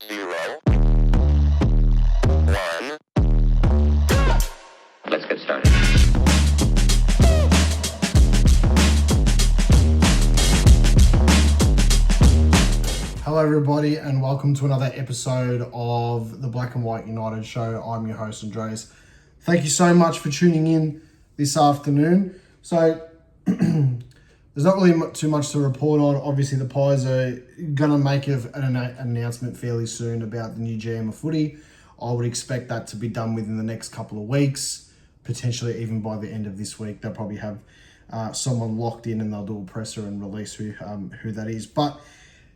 0, 1. Let's get started. Hello everybody and welcome to another episode of the Black and White United show. I'm your host Andreas. Thank you so much for tuning in this afternoon. So there's not really too much to report on. Obviously the Pies are going to make an announcement fairly soon about the new GM of footy. I would expect that to be done within the next couple of weeks, potentially even by the end of this week. They'll probably have someone locked in and they'll do a presser and release who that is. But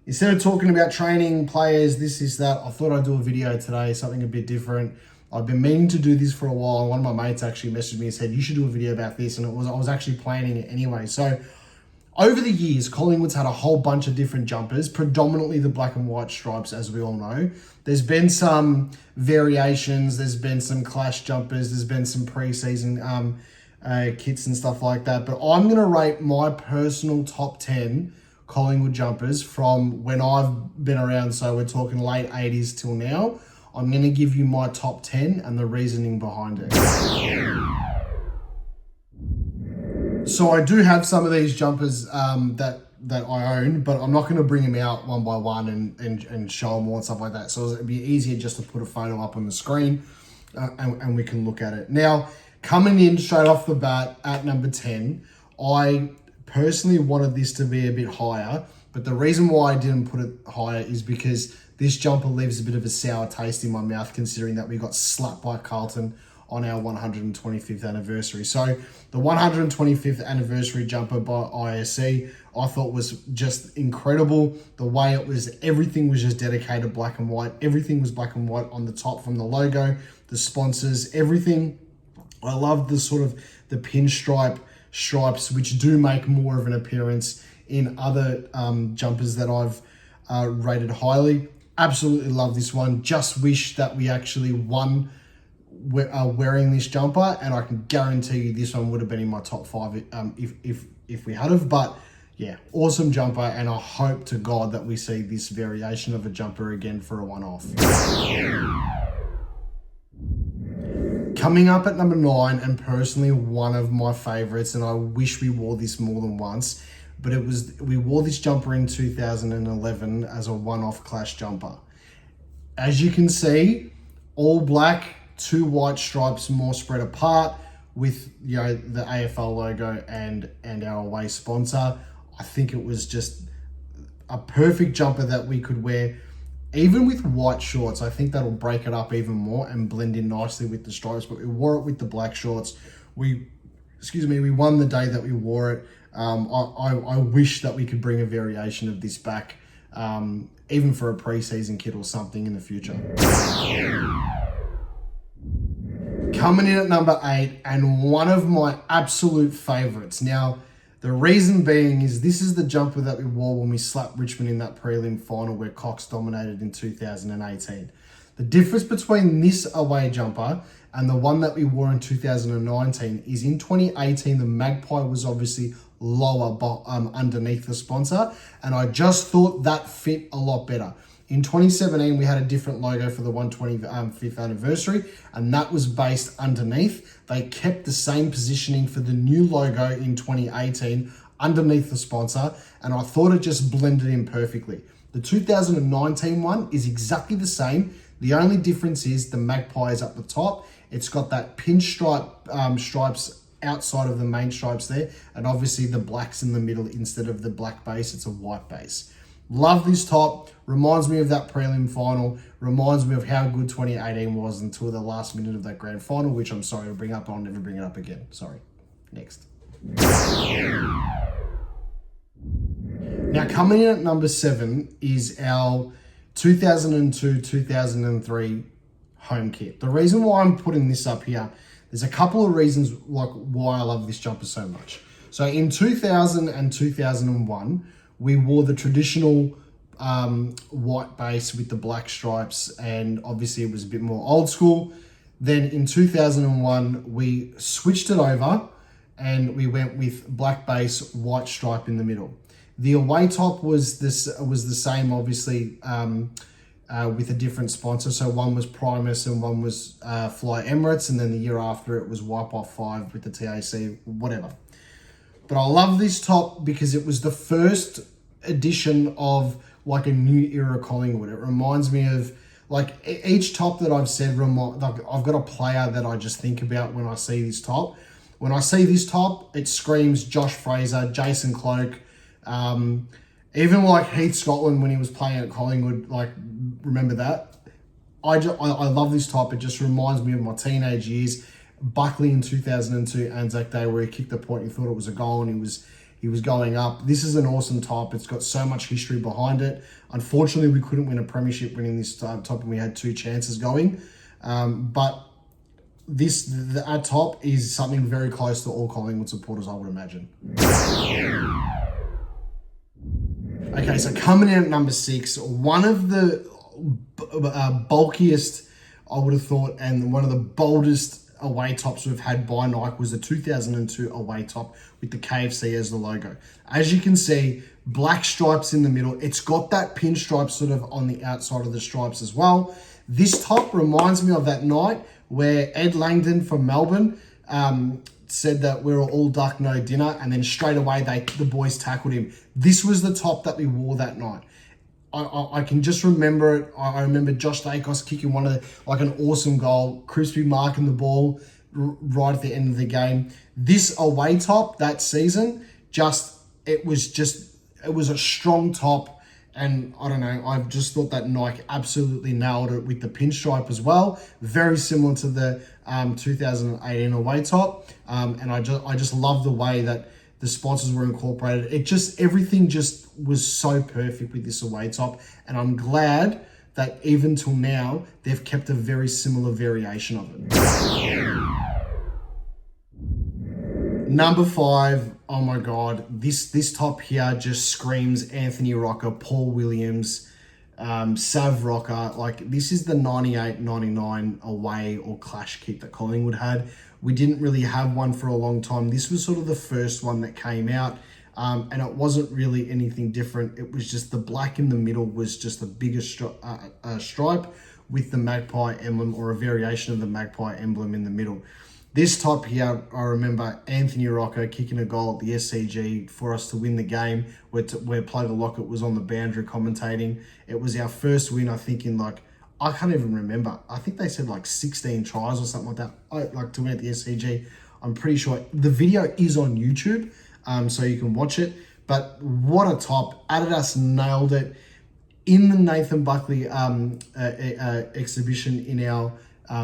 instead of talking about training, players, this, that, I thought I'd do a video today, something a bit different. I've been meaning to do this for a while. One of my mates actually messaged me and said, you should do a video about this. And I was actually planning it anyway. So over the years, Collingwood's had a whole bunch of different jumpers, predominantly the black and white stripes, as we all know. There's been some variations. There's been some clash jumpers. There's been some pre-season kits and stuff like that. But I'm going to rate my personal top 10 Collingwood jumpers from when I've been around. So we're talking late 80s till now. I'm going to give you my top 10 and the reasoning behind it. So I do have some of these jumpers that I own, but I'm not going to bring them out one by one and show them all and stuff like that. So it'd be easier just to put a photo up on the screen and we can look at it. Now, coming in straight off the bat at number 10, I personally wanted this to be a bit higher, but the reason why I didn't put it higher is because this jumper leaves a bit of a sour taste in my mouth, considering that we got slapped by Carlton on our 125th anniversary. So the 125th anniversary jumper by ISC, I thought was just incredible. The way it was, everything was just dedicated black and white. Everything was black and white on the top, from the logo, the sponsors, everything. I love the sort of the pinstripe stripes, which do make more of an appearance in other jumpers that I've rated highly. Absolutely love this one. Just wish that we actually won wearing this jumper, and I can guarantee you this one would have been in my top 5 if we had have. But yeah, awesome jumper, and I hope to God that we see this variation of a jumper again for a one-off. Coming up at number 9, and personally one of my favorites, and I wish we wore this more than once, but we wore this jumper in 2011 as a one-off clash jumper. As you can see, all black, 2 white stripes more spread apart with, you know, the AFL logo and our away sponsor. I think it was just a perfect jumper that we could wear even with white shorts. I think that'll break it up even more and blend in nicely with the stripes, but we wore it with the black shorts. We won the day that we wore it. I wish that we could bring a variation of this back, even for a pre-season kit or something in the future. Coming in at number 8, and one of my absolute favorites. Now, the reason being is this is the jumper that we wore when we slapped Richmond in that prelim final where Cox dominated in 2018. The difference between this away jumper and the one that we wore in 2019 is in 2018, the Magpie was obviously lower underneath the sponsor, and I just thought that fit a lot better. In 2017, we had a different logo for the 125th anniversary, and that was based underneath. They kept the same positioning for the new logo in 2018 underneath the sponsor, and I thought it just blended in perfectly. The 2019 one is exactly the same. The only difference is the Magpie is up the top. It's got that pinstripe stripes outside of the main stripes there, and obviously the black's in the middle instead of the black base. It's a white base. Love this top. Reminds me of that prelim final. Reminds me of how good 2018 was until the last minute of that grand final, which I'm sorry to bring up. I'll never bring it up again. Sorry. Next. Now, coming in at number 7 is our 2002-2003 home kit. The reason why I'm putting this up here, there's a couple of reasons like why I love this jumper so much. So in 2000 and 2001, we wore the traditional white base with the black stripes, and obviously it was a bit more old school. Then in 2001, we switched it over and we went with black base, white stripe in the middle. The away top was the same, obviously, with a different sponsor. So one was Primus and one was Fly Emirates, and then the year after it was Wipe Off 5 with the TAC, whatever. But I love this top because it was the first edition of like a new era Collingwood. It reminds me of like each top that I've said, like I've got a player that I just think about when I see this top. When I see this top, it screams Josh Fraser, Jason Cloke, even like Heath Scotland when he was playing at Collingwood. Like, remember that? I love this top. It just reminds me of my teenage years. Buckley in 2002 Anzac Day, where he kicked the point, he thought it was a goal, and he was going up. This is an awesome top. It's got so much history behind it. Unfortunately, we couldn't win a premiership winning this top, and we had 2 chances going. But our top is something very close to all Collingwood supporters, I would imagine. Okay, so coming in at number 6, one of the bulkiest, I would have thought, and one of the boldest away tops we've had by Nike was the 2002 away top with the KFC as the logo. As you can see, black stripes in the middle. It's got that pinstripe sort of on the outside of the stripes as well. This top reminds me of that night where Ed Langdon from Melbourne said that we were all duck, no dinner, and then straight away the boys tackled him. This was the top that we wore that night. I can just remember it. I remember Josh Dacos kicking like an awesome goal, Crispy marking the ball right at the end of the game. This away top that season, it was a strong top, and I don't know, I've just thought that Nike absolutely nailed it with the pinstripe as well. Very similar to the 2018 away top, and I just love the way that the sponsors were incorporated. Everything just was so perfect with this away top. And I'm glad that even till now, they've kept a very similar variation of it. Number 5, oh my God, this top here just screams Anthony Rocker, Paul Williams, Sav Rocker. Like, this is the 98-99 away or clash kit that Collingwood had. We didn't really have one for a long time. This was sort of the first one that came out, and it wasn't really anything different. It was just the black in the middle was just the biggest stripe with the magpie emblem, or a variation of the magpie emblem in the middle. This top here, I remember Anthony Rocco kicking a goal at the SCG for us to win the game, where Play the Locket was on the boundary commentating. It was our first win, I think, in I can't even remember. I think they said 16 tries or something like that, to win at the SCG. I'm pretty sure the video is on YouTube, so you can watch it. But what a top. Adidas nailed it. In the Nathan Buckley exhibition in our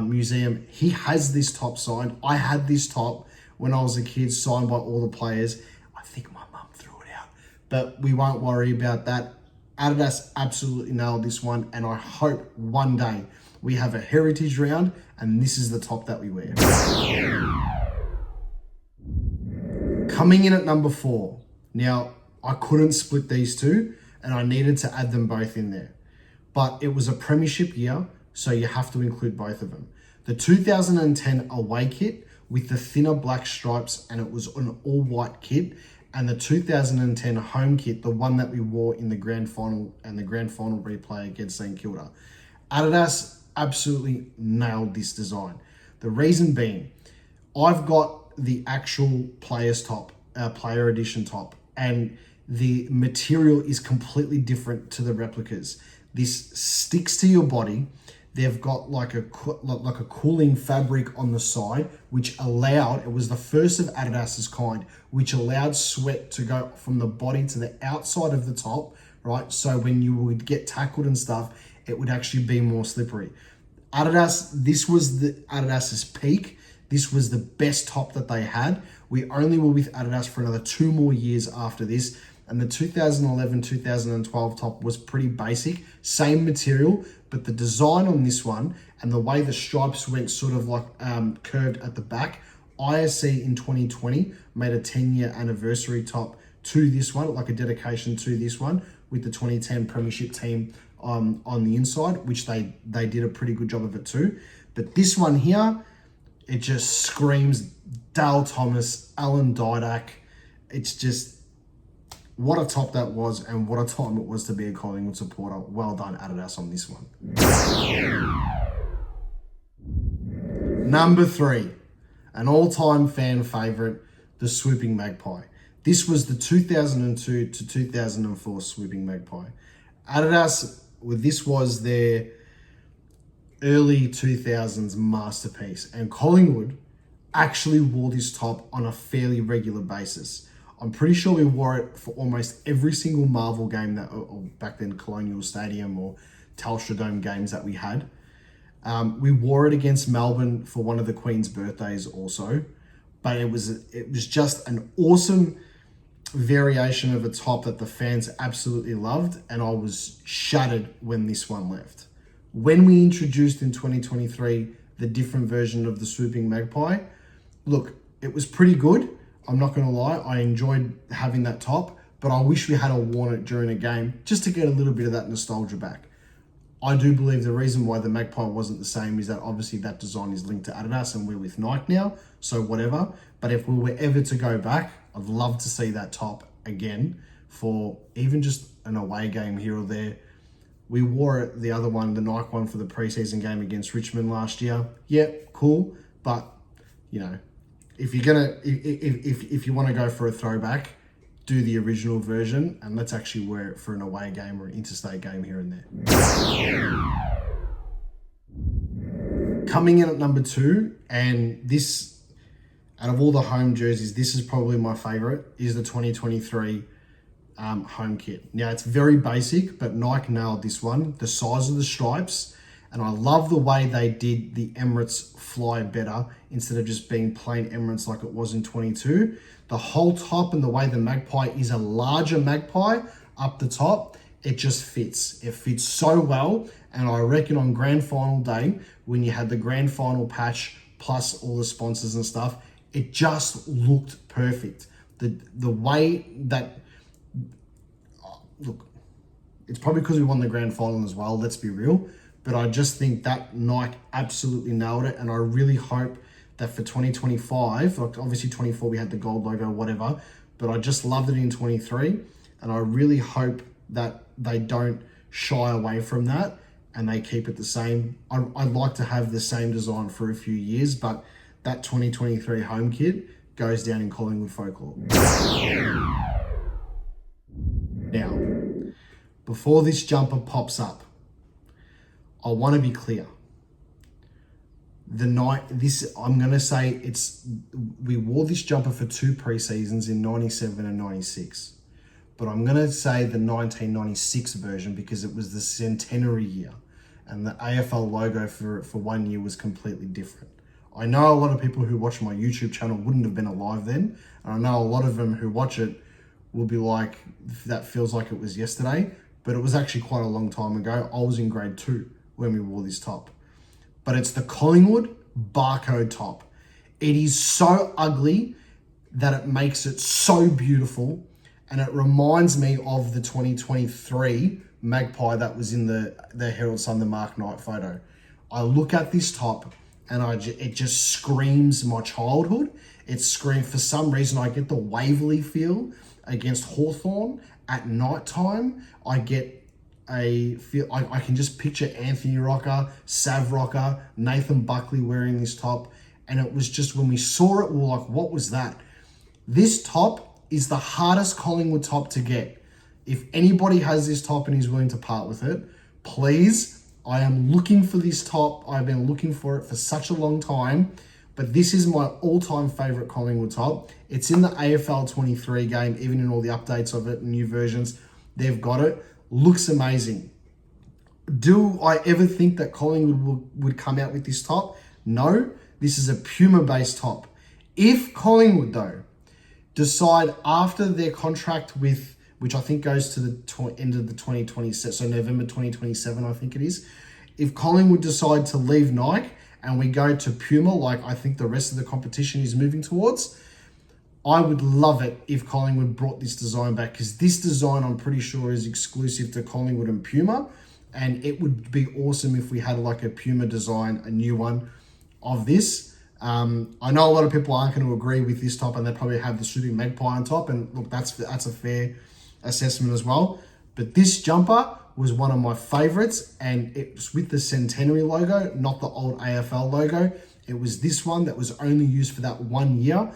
museum, he has this top signed. I had this top when I was a kid, signed by all the players. I think my mum threw it out, but we won't worry about that. Adidas absolutely nailed this one, and I hope one day we have a heritage round and this is the top that we wear. Coming in at number 4. Now, I couldn't split these two and I needed to add them both in there, but it was a premiership year, so you have to include both of them. The 2010 away kit with the thinner black stripes, and it was an all white kit, and the 2010 home kit, the one that we wore in the grand final and the grand final replay against St Kilda. Adidas absolutely nailed this design. The reason being, I've got the actual player's top, player edition top, and the material is completely different to the replicas. This sticks to your body. They've got like a cooling fabric on the side, which allowed, it was the first of Adidas's kind, which allowed sweat to go from the body to the outside of the top, right? So when you would get tackled and stuff, it would actually be more slippery. Adidas, this was the Adidas's peak. This was the best top that they had. We only were with Adidas for another 2 more years after this. And the 2011-2012 top was pretty basic, same material, but the design on this one and the way the stripes went sort of curved at the back, ISC in 2020 made a 10-year anniversary top to this one, like a dedication to this one, with the 2010 Premiership team on the inside, which they did a pretty good job of it too. But this one here, it just screams Dale Thomas, Alan Didak. It's just What a top that was, and what a time it was to be a Collingwood supporter. Well done, Adidas, on this one. Number 3, an all-time fan favourite, the Swooping Magpie. This was the 2002 to 2004 Swooping Magpie. Adidas, this was their early 2000s masterpiece, and Collingwood actually wore this top on a fairly regular basis. I'm pretty sure we wore it for almost every single Marvel game that, or back then Colonial Stadium or Telstra Dome games that we had. We wore it against Melbourne for one of the Queen's birthdays also, but it was just an awesome variation of a top that the fans absolutely loved, and I was shattered when this one left. When we introduced in 2023 the different version of the Swooping Magpie, look, it was pretty good. I'm not going to lie, I enjoyed having that top, but I wish we had worn it during a game just to get a little bit of that nostalgia back. I do believe the reason why the Magpie wasn't the same is that obviously that design is linked to Adidas and we're with Nike now, so whatever. But if we were ever to go back, I'd love to see that top again for even just an away game here or there. We wore it, the other one, the Nike one, for the preseason game against Richmond last year. Yeah, cool, but you know, if you're gonna, if you want to go for a throwback, do the original version, and let's actually wear it for an away game or an interstate game here and there. Coming in at number 2, and this, out of all the home jerseys, this is probably my favorite, is the 2023 home kit. Now, it's very basic, but Nike nailed this one. The size of the stripes, and I love the way they did the Emirates fly better instead of just being plain Emirates like it was in 22. The whole top and the way the Magpie is a larger Magpie up the top, it just fits. It fits so well, and I reckon on grand final day, when you had the grand final patch plus all the sponsors and stuff, it just looked perfect. The way that, look, it's probably because we won the grand final as well, let's be real, but I just think that Nike absolutely nailed it, and I really hope that for 2025, like obviously 24 we had the gold logo, whatever, but I just loved it in 23, and I really hope that they don't shy away from that and they keep it the same. I'd like to have the same design for a few years, but that 2023 home kit goes down in Collingwood folklore. Now, before this jumper pops up, I want to be clear. I'm going to say we wore this jumper for 2 pre-seasons in 97 and 96. But I'm going to say the 1996 version because it was the centenary year and the AFL logo for 1 year was completely different. I know a lot of people who watch my YouTube channel wouldn't have been alive then. And I know a lot of them who watch it will be like, that feels like it was yesterday. But it was actually quite a long time ago. I was in grade 2 when we wore this top. But it's the Collingwood barcode top. It is so ugly that it makes it so beautiful, and it reminds me of the 2023 Magpie that was in the Herald Sun, the Mark Knight photo. I look at this top and it just screams my childhood. It screams, for some reason, I get the Waverley feel against Hawthorn at night time. I get I can just picture Anthony Rocker, Sav Rocker, Nathan Buckley wearing this top. And it was just, when we saw it, we were like, what was that? This top is the hardest Collingwood top to get. If anybody has this top and is willing to part with it, please, I am looking for this top. I've been looking for it for such a long time, but this is my all-time favorite Collingwood top. It's in the AFL 23 game, even in all the updates of it, new versions, they've got it. Looks amazing. Do I ever think that Collingwood would come out with this top? No, this is a Puma-based top. If Collingwood, though, decide after their contract with, which I think goes to the end of the 2027, so November 2027, I think it is. If Collingwood decide to leave Nike and we go to Puma, like I think the rest of the competition is moving towards, I would love it if Collingwood brought this design back, because this design, I'm pretty sure, is exclusive to Collingwood and Puma. And it would be awesome if we had like a Puma design, a new one of this. I know a lot of people aren't going to agree with this top, and they probably have the Shooting Magpie on top. And look, that's a fair assessment as well. But this jumper was one of my favorites, and it's with the Centenary logo, not the old AFL logo. It was this one that was only used for that 1 year.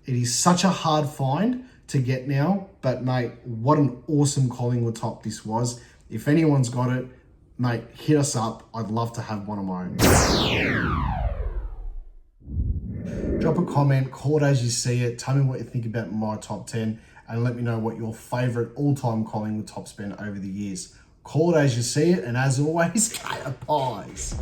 It is such a hard find to get now, but mate, what an awesome Collingwood top this was. If anyone's got it, mate, hit us up. I'd love to have one of my own. Drop a comment, call it as you see it. Tell me what you think about my top 10 and let me know what your favorite all-time Collingwood top's been over the years. Call it as you see it, and as always, Kaya Pies.